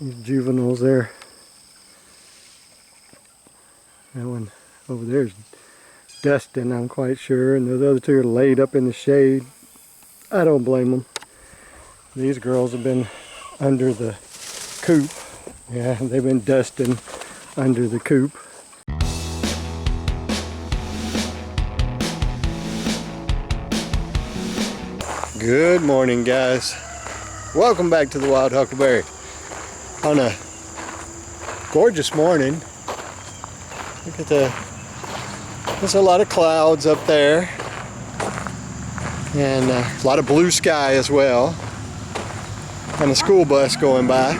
These juveniles there. That one over there is Dustin, I'm quite sure, and those other two are laid up in the shade. I don't blame them. These girls have been under the coop. Yeah, they've been dusting under the coop. Good morning, guys. Welcome back to the Wild Huckleberry. On a gorgeous morning. Look at there's a lot of clouds up there. And a lot of blue sky as well. And a school bus going by.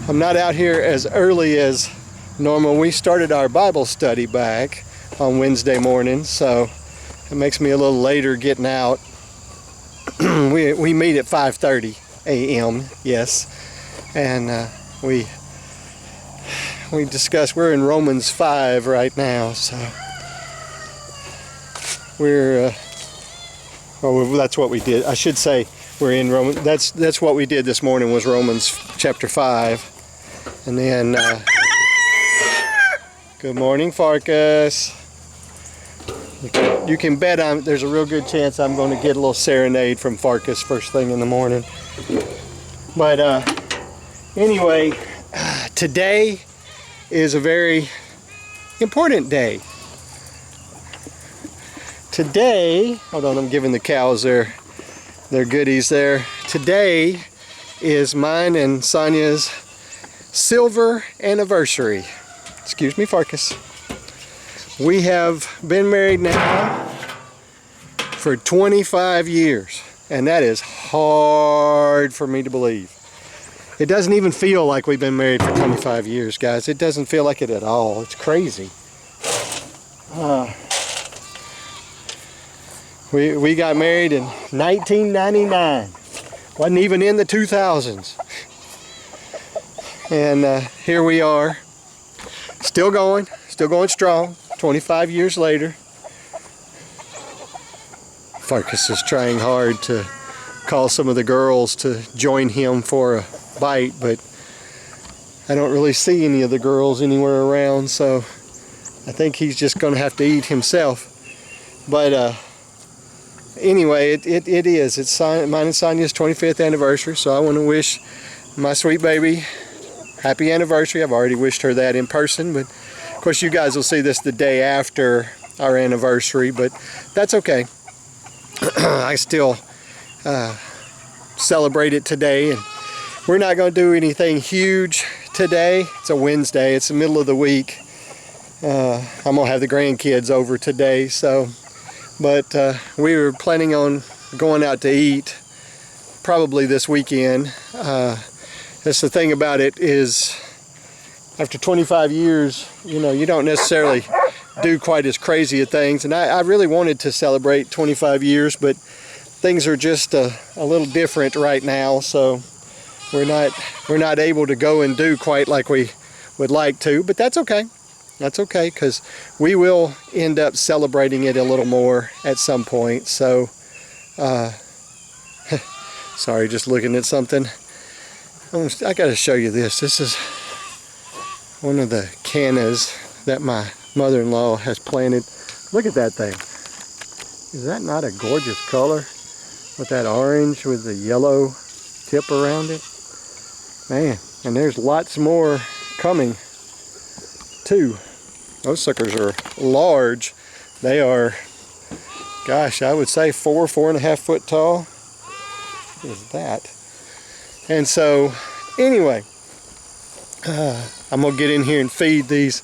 I'm not out here as early as normal. We started our Bible study back on Wednesday morning, so it makes me a little later getting out. we meet at 5:30 a.m. Yes, and we discuss. We're in Romans 5 right now, so we're well, that's what we did. I should say we're in Romans. That's what we did this morning, was Romans chapter 5, and then good morning, Farkas. You can bet there's a real good chance I'm going to get a little serenade from Farkas first thing in the morning. But anyway, today is a very important day. Today, hold on, I'm giving the cows their goodies there. Today is mine and Sonia's silver anniversary. Excuse me, Farkas. We have been married now for 25 years, and that is hard for me to believe. It doesn't even feel like we've been married for 25 years, guys. It doesn't feel like it at all. It's crazy. We got married in 1999. Wasn't even in the 2000s. And here we are, still going strong. 25 years later. Farkas is trying hard to call some of the girls to join him for a bite, but I don't really see any of the girls anywhere around, so I think he's just going to have to eat himself. But anyway, it's mine and Sonia's 25th anniversary, so I want to wish my sweet baby happy anniversary. I've already wished her that in person, but of course, you guys will see this the day after our anniversary, but that's okay. I still celebrate it today, and we're not going to do anything huge today. It's a Wednesday. It's the middle of the week. I'm going to have the grandkids over today, but we were planning on going out to eat probably this weekend. That's the thing about it is, after 25 years, you don't necessarily do quite as crazy of things. And I really wanted to celebrate 25 years, but things are just a little different right now. So we're not able to go and do quite like we would like to, but that's okay. That's okay, because we will end up celebrating it a little more at some point. So, sorry, just looking at something. I got to show you this. This is one of the cannas that my mother-in-law has planted. Look at that thing. Is that not a gorgeous color? With that orange with the yellow tip around it. Man, and there's lots more coming too. Those suckers are large. They are, gosh, I would say 4.5 foot tall. What is that? And so, anyway, I'm going to get in here and feed these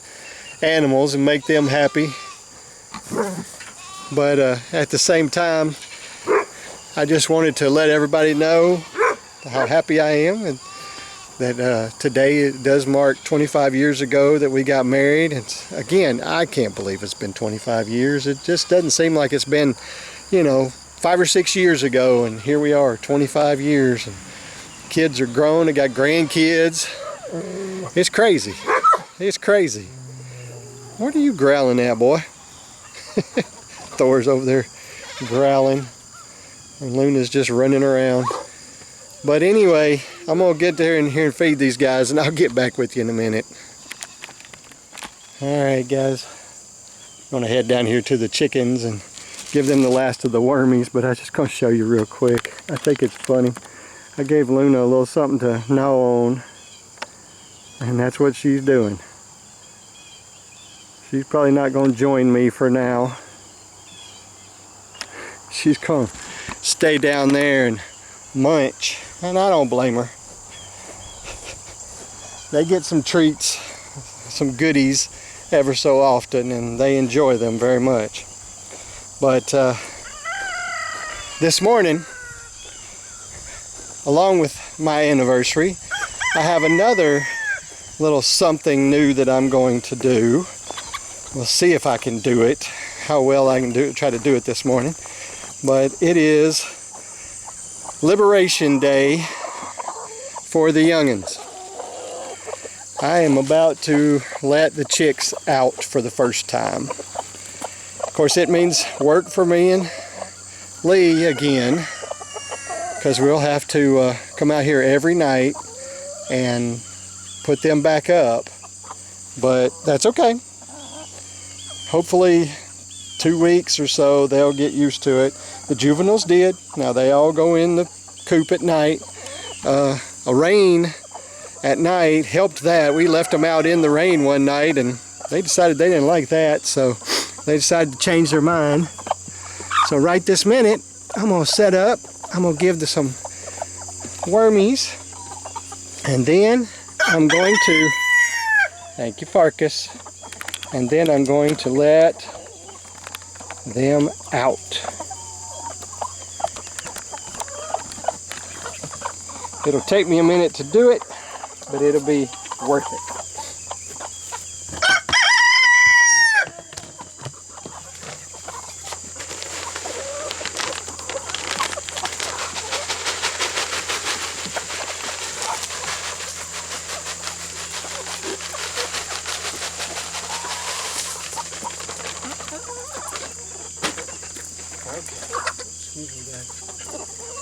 animals and make them happy. But at the same time, I just wanted to let everybody know how happy I am, and that today it does mark 25 years ago that we got married. And again, I can't believe it's been 25 years. It just doesn't seem like it's been, 5 or 6 years ago, and here we are, 25 years. And kids are grown. I got grandkids. It's crazy. It's crazy. What are you growling at, boy? Thor's over there growling, and Luna's just running around. But anyway, I'm gonna get there in here and feed these guys, and I'll get back with you in a minute. All right, guys. I'm gonna head down here to the chickens and give them the last of the wormies, but I'm just gonna show you real quick. I think it's funny. I gave Luna a little something to gnaw on, and that's what she's doing. She's probably not gonna join me for now. She's gonna stay down there and munch, and I don't blame her. They get some treats, some goodies ever so often, and they enjoy them very much. But this morning, along with my anniversary, I have another little something new that I'm going to do. We'll see if I can do it, how well I can try to do it this morning. But it is Liberation Day for the youngins. I am about to let the chicks out for the first time. Of course, it means work for me and Lee again, because we'll have to come out here every night and put them back up. But that's okay. Hopefully 2 weeks or so they'll get used to it. The juveniles did. Now they all go in the coop at night. A rain at night helped that. We left them out in the rain one night and they decided they didn't like that, so they decided to change their mind. So right this minute, I'm gonna set up, I'm gonna give them some wormies, and then I'm going to, thank you Farkas, and then I'm going to let them out. It'll take me a minute to do it, but it'll be worth it.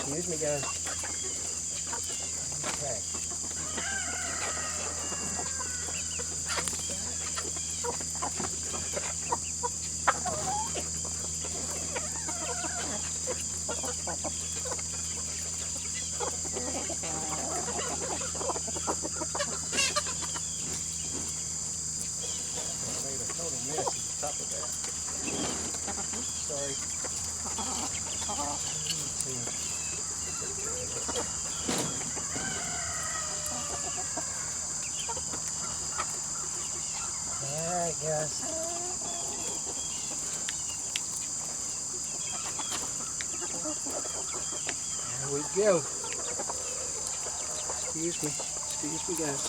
Excuse me, guys. Okay. I made a total mess at the top of that. Sorry. Alright, guys. There we go. Excuse me, guys.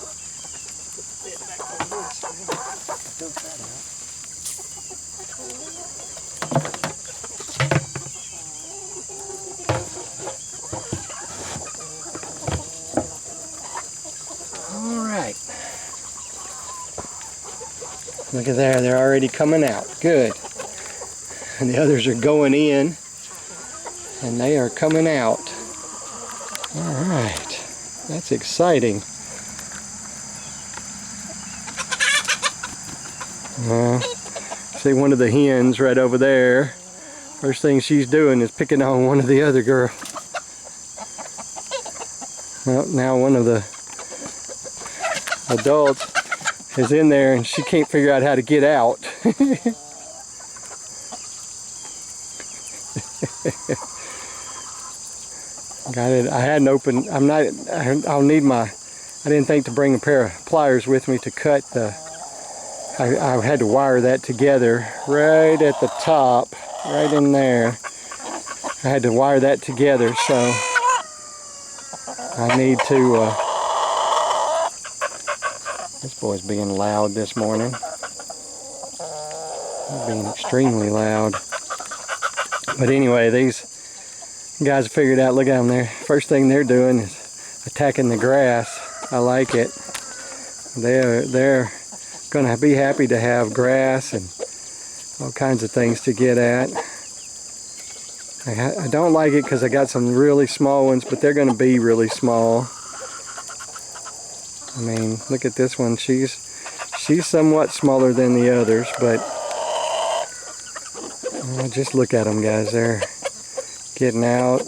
Put the bed back on this. Dump that out. Look at there, they're already coming out. Good. And the others are going in, and they are coming out. All right, that's exciting. See one of the hens right over there. First thing she's doing is picking on one of the other girls. Well, now one of the adults is in there and she can't figure out how to get out. Got it. I hadn't opened. I'll need my. I didn't think to bring a pair of pliers with me to cut the. I had to wire that together right at the top, right in there. I had to wire that together, so I need to. This boy's being loud this morning. He's being extremely loud. But anyway, these guys figured out, look at them there. First thing they're doing is attacking the grass. I like it. They're going to be happy to have grass and all kinds of things to get at. I don't like it because I got some really small ones, but they're going to be really small. I mean, look at this one. She's somewhat smaller than the others, but just look at them, guys. They're getting out.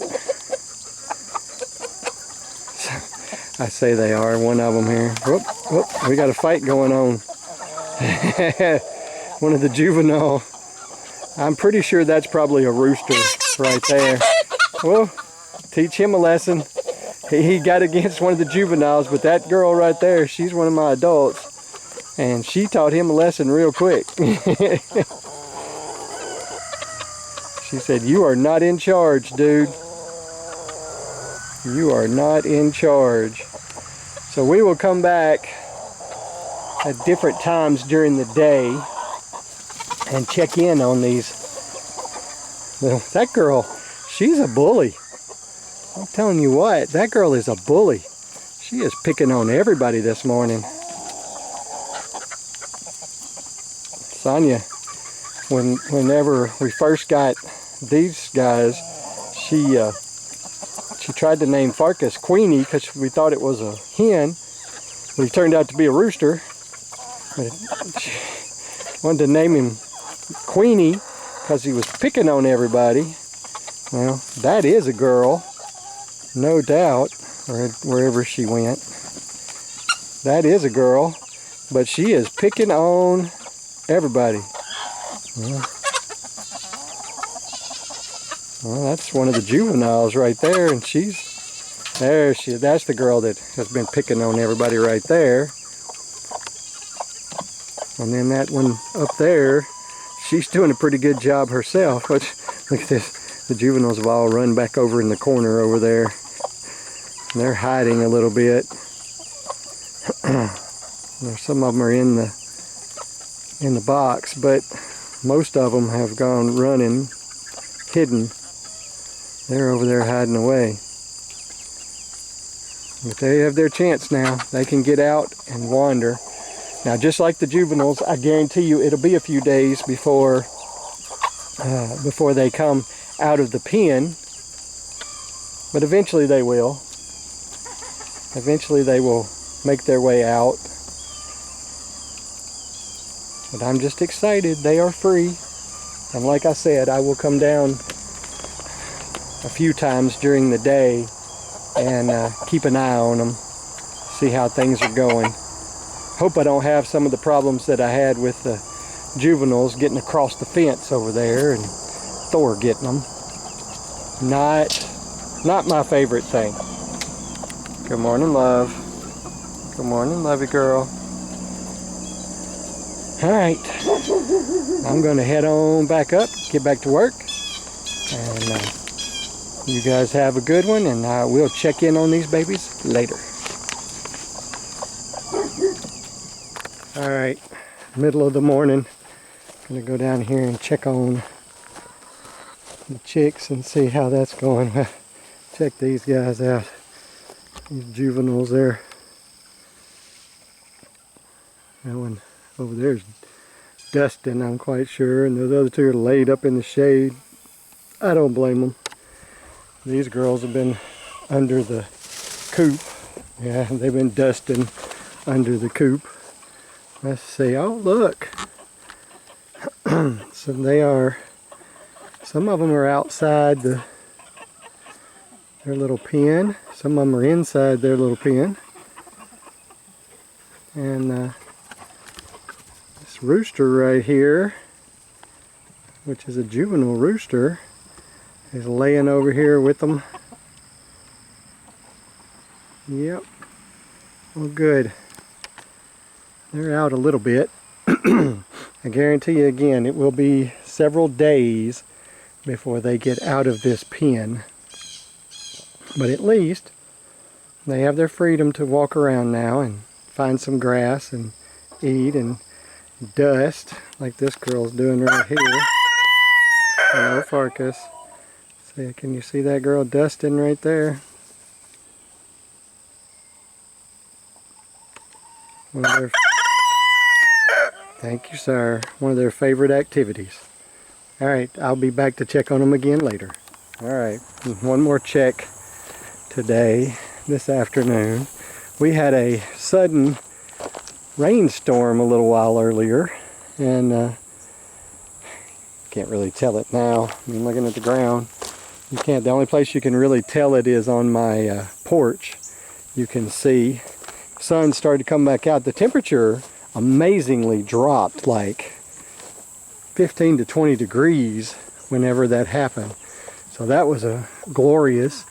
I say they are. One of them here. Whoop, whoop. We got a fight going on. One of the juvenile. I'm pretty sure that's probably a rooster right there. Well, teach him a lesson. He got against one of the juveniles, but that girl right there, she's one of my adults, and she taught him a lesson real quick. She said, "You are not in charge, dude. You are not in charge." So we will come back at different times during the day and check in on these. That girl, she's a bully. I'm telling you what, that girl is a bully. She is picking on everybody this morning. Sonia, whenever we first got these guys, she tried to name Farkas Queenie because we thought it was a hen, but he turned out to be a rooster. But she wanted to name him Queenie because he was picking on everybody. Well, that is a girl. No doubt, wherever she went. That is a girl, but she is picking on everybody. Well, that's one of the juveniles right there, and that's the girl that has been picking on everybody right there. And then that one up there, she's doing a pretty good job herself. But look at this. The juveniles have all run back over in the corner over there. They're hiding a little bit. Some of them are in the box, but most of them have gone running, hidden. They're over there hiding away. But they have their chance now. They can get out and wander. Now, just like the juveniles, I guarantee you it'll be a few days before they come out of the pen, but eventually they will. Eventually they will make their way out. But I'm just excited. They are free. And like I said, I will come down a few times during the day and keep an eye on them, see how things are going. Hope I don't have some of the problems that I had with the juveniles getting across the fence over there and Thor getting them. Not my favorite thing. Good morning, love. Good morning, lovey girl. All right, I'm gonna head on back up, get back to work, and you guys have a good one, and I will check in on these babies later. All right, middle of the morning, gonna go down here and check on the chicks and see how that's going. Check these guys out. These juveniles there. That one over there is dusting, I'm quite sure, and those other two are laid up in the shade. I don't blame them. These girls have been under the coop. Yeah, they've been dusting under the coop. Let's see. Oh, look. So they are, some of them are outside their little pen. Some of them are inside their little pen. And this rooster right here, which is a juvenile rooster, is laying over here with them. Yep. Well, good. They're out a little bit. I guarantee you again, it will be several days before they get out of this pen. But at least they have their freedom to walk around now and find some grass and eat and dust like this girl's doing right here. Hello, Farkas. See, can you see that girl dusting right there? One of their, thank you, sir. One of their favorite activities. All right, I'll be back to check on them again later. All right, one more check today, this afternoon. we had a sudden rainstorm a little while earlier, and can't really tell it now. I mean, looking at the ground, you can't. The only place you can really tell it is on my porch. You can see the sun started to come back out. The temperature amazingly dropped like 15 to 20 degrees whenever that happened. So that was glorious.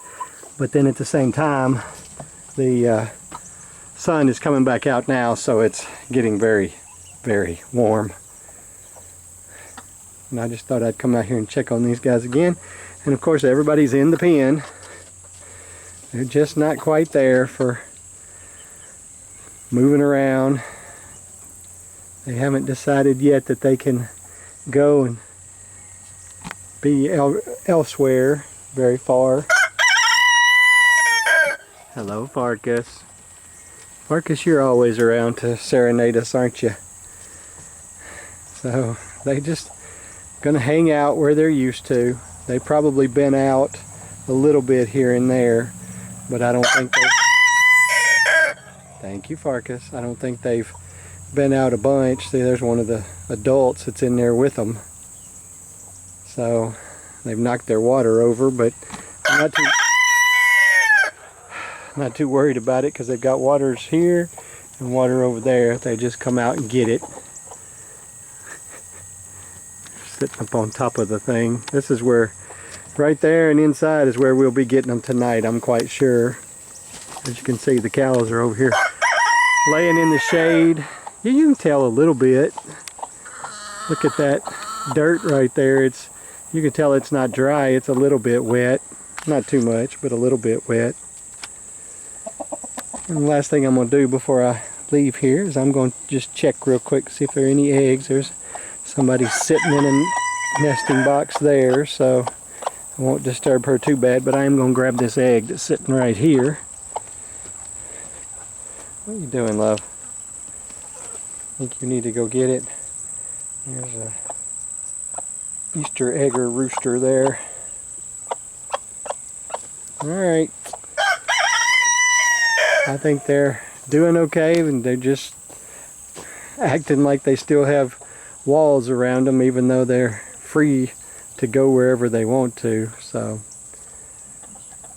But then at the same time, the sun is coming back out now, so it's getting very, very warm. And I just thought I'd come out here and check on these guys again. And of course, everybody's in the pen. They're just not quite there for moving around. They haven't decided yet that they can go and be elsewhere very far. Hello, Farkas. Farkas, you're always around to serenade us, aren't you? So they just gonna hang out where they're used to. They've probably been out a little bit here and there, but I don't think they... Thank you, Farkas. I don't think they've been out a bunch. See, there's one of the adults that's in there with them. So they've knocked their water over, but I'm not too worried about it because they've got waters here and water over there. They just come out and get it. Sitting up on top of the thing. This is where, right there and inside is where we'll be getting them tonight, I'm quite sure. As you can see, the cows are over here laying in the shade. Yeah, you can tell a little bit. Look at that dirt right there. You can tell it's not dry. It's a little bit wet. Not too much, but a little bit wet. And the last thing I'm going to do before I leave here is I'm going to just check real quick, see if there are any eggs. There's somebody sitting in a nesting box there, so I won't disturb her too bad, but I am going to grab this egg that's sitting right here. What are you doing, love? I think you need to go get it. There's a Easter egg or rooster there. Alright. I think they're doing okay, and they're just acting like they still have walls around them, even though they're free to go wherever they want to. So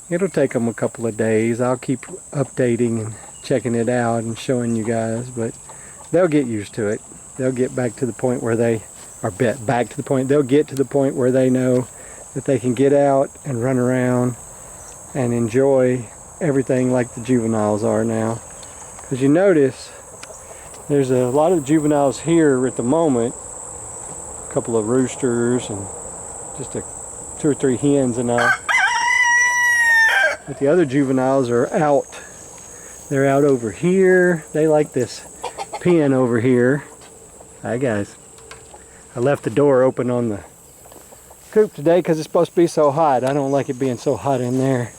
it'll take them a couple of days. I'll keep updating and checking it out and showing you guys, but they'll get used to it. They'll get back to the point where they'll get to the point where they know that they can get out and run around and enjoy everything like the juveniles are now. Because you notice there's a lot of juveniles here at the moment, a couple of roosters and just 2 or 3 hens and all. But the other juveniles are out. They're out over here. They like this pen over here. Hi guys. I left the door open on the coop today because it's supposed to be so hot. I don't like it being so hot in there.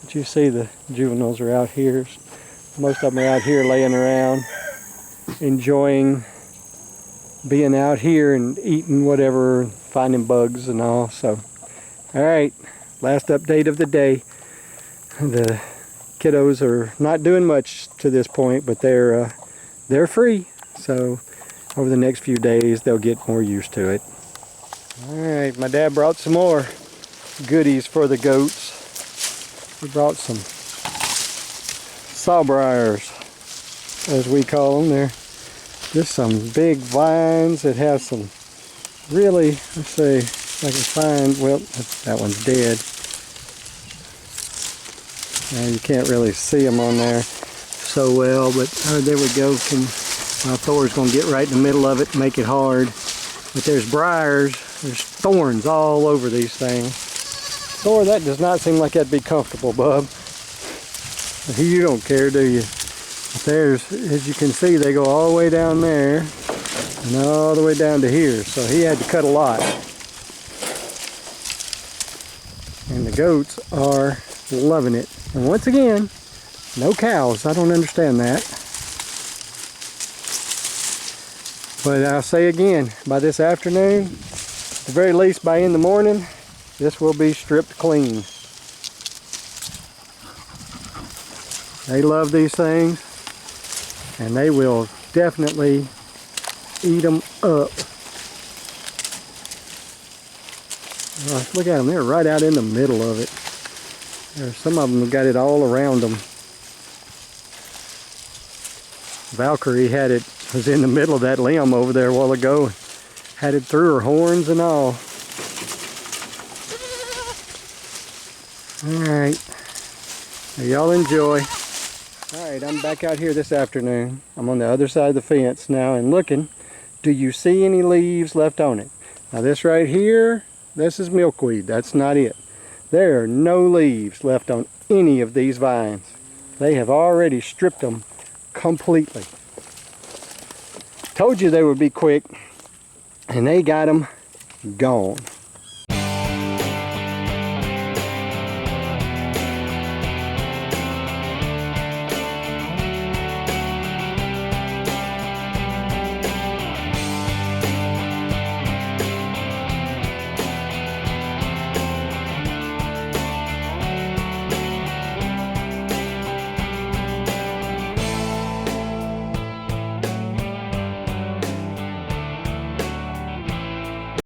But you see the juveniles are out here. Most of them are out here laying around, enjoying being out here and eating whatever, finding bugs and all. So, alright, last update of the day. The kiddos are not doing much to this point, but they're free. So over the next few days they'll get more used to it. Alright, my dad brought some more goodies for the goats. He brought some sawbriars, as we call them. They're just some big vines that have some really, let's see if I can find, well, that one's dead. Now you can't really see them on there so well, but there we go. Thor's going to get right in the middle of it and make it hard. But there's briars, there's thorns all over these things. Thor, that does not seem like that'd be comfortable, bub. You don't care, do you? But there's, as you can see, they go all the way down there and all the way down to here. So he had to cut a lot. And the goats are loving it. And once again, no cows. I don't understand that. But I'll say again, by this afternoon, at the very least by in the morning, this will be stripped clean. They love these things, and they will definitely eat them up. Look at them, they're right out in the middle of it. Some of them have got it all around them. Valkyrie was in the middle of that limb over there a while ago. Had it through her horns and all. Alright, y'all enjoy. Alright, I'm back out here this afternoon. I'm on the other side of the fence now and looking. Do you see any leaves left on it? Now this right here, this is milkweed. That's not it. There are no leaves left on any of these vines. They have already stripped them completely. Told you they would be quick, and they got them gone.